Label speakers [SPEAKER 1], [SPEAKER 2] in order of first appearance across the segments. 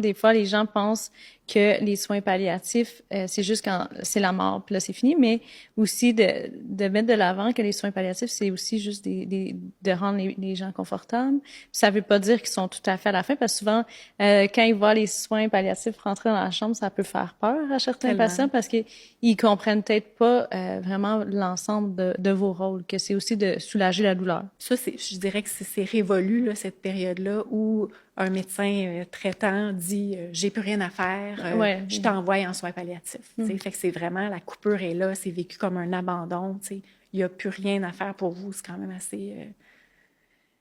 [SPEAKER 1] Des fois, les gens pensent que les soins palliatifs, c'est juste quand c'est la mort, puis là, c'est fini, mais aussi de mettre de l'avant que les soins palliatifs, c'est aussi juste de rendre les gens confortables. Puis ça veut pas dire qu'ils sont tout à fait à la fin, parce que souvent, quand ils voient les soins palliatifs rentrer dans la chambre, ça peut faire peur à certains patients
[SPEAKER 2] Tellement.
[SPEAKER 1] parce qu'ils comprennent peut-être pas vraiment l'ensemble de vos rôles, que c'est aussi de soulager la douleur.
[SPEAKER 2] Ça, je dirais que c'est révolu, là, cette période-là, où un médecin traitant dit j'ai plus rien à faire,
[SPEAKER 1] Ouais.
[SPEAKER 2] je t'envoie en soins palliatifs. Fait que c'est vraiment, la coupure est là, c'est vécu comme un abandon. Il n'y a plus rien à faire pour vous. C'est quand même assez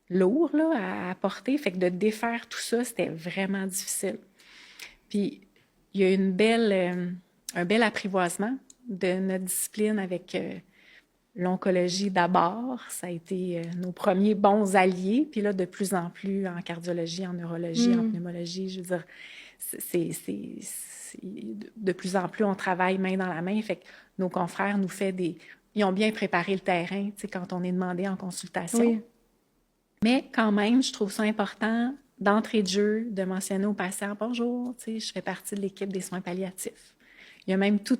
[SPEAKER 2] lourd là, à porter. Fait que de défaire tout ça, c'était vraiment difficile. Puis, il y a un bel apprivoisement de notre discipline avec l'oncologie d'abord. Ça a été nos premiers bons alliés. Puis là, de plus en plus en cardiologie, en neurologie, en pneumologie, je veux dire, de plus en plus, on travaille main dans la main. Fait que nos confrères nous font ils ont bien préparé le terrain, quand on est demandé en consultation.
[SPEAKER 1] Oui.
[SPEAKER 2] Mais quand même, je trouve ça important d'entrée de jeu, de mentionner aux patients, bonjour, je fais partie de l'équipe des soins palliatifs. Il y a même tout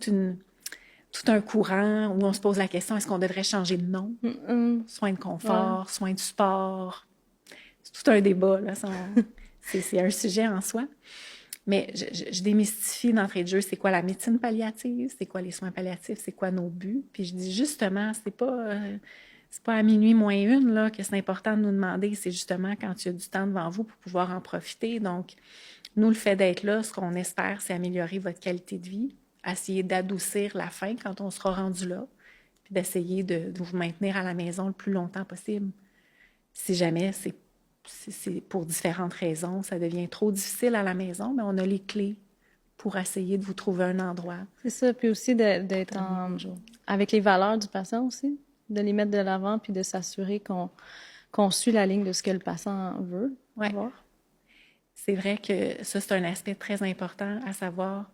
[SPEAKER 2] un courant où on se pose la question, est-ce qu'on devrait changer de nom? Soins de confort,
[SPEAKER 1] Ouais.
[SPEAKER 2] soins du sport. C'est tout un débat, là. C'est un sujet en soi. Mais je démystifie d'entrée de jeu, c'est quoi la médecine palliative, c'est quoi les soins palliatifs, c'est quoi nos buts. Puis je dis justement, c'est pas à minuit moins une là, que c'est important de nous demander, c'est justement quand il y a du temps devant vous pour pouvoir en profiter. Donc, nous, le fait d'être là, ce qu'on espère, c'est améliorer votre qualité de vie, essayer d'adoucir la fin quand on sera rendu là, puis d'essayer de vous maintenir à la maison le plus longtemps possible. Si jamais c'est pour différentes raisons, ça devient trop difficile à la maison, mais on a les clés pour essayer de vous trouver un endroit.
[SPEAKER 1] C'est ça, puis aussi d'être avec les valeurs du patient aussi, de les mettre de l'avant, puis de s'assurer qu'on suit la ligne de ce que le patient veut
[SPEAKER 2] Ouais.
[SPEAKER 1] voir.
[SPEAKER 2] C'est vrai que ça, c'est un aspect très important à savoir.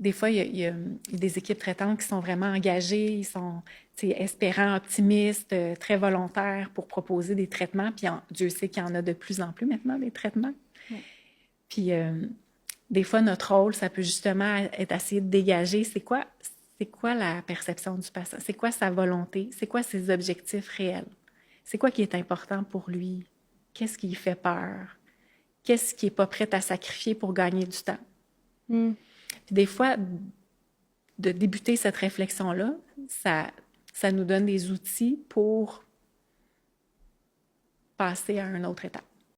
[SPEAKER 2] Des fois, il y a des équipes traitantes qui sont vraiment engagées, ils sont espérants, optimistes, très volontaires pour proposer des traitements. Puis Dieu sait qu'il y en a de plus en plus maintenant, des traitements. Puis des fois, notre rôle, ça peut justement être essayer de dégager c'est quoi la perception du patient, c'est quoi sa volonté, c'est quoi ses objectifs réels, c'est quoi qui est important pour lui, qu'est-ce qui lui fait peur, qu'est-ce qui n'est pas prêt à sacrifier pour gagner du temps. Puis des fois, de débuter cette réflexion-là, ça nous donne des outils pour passer à une autre étape.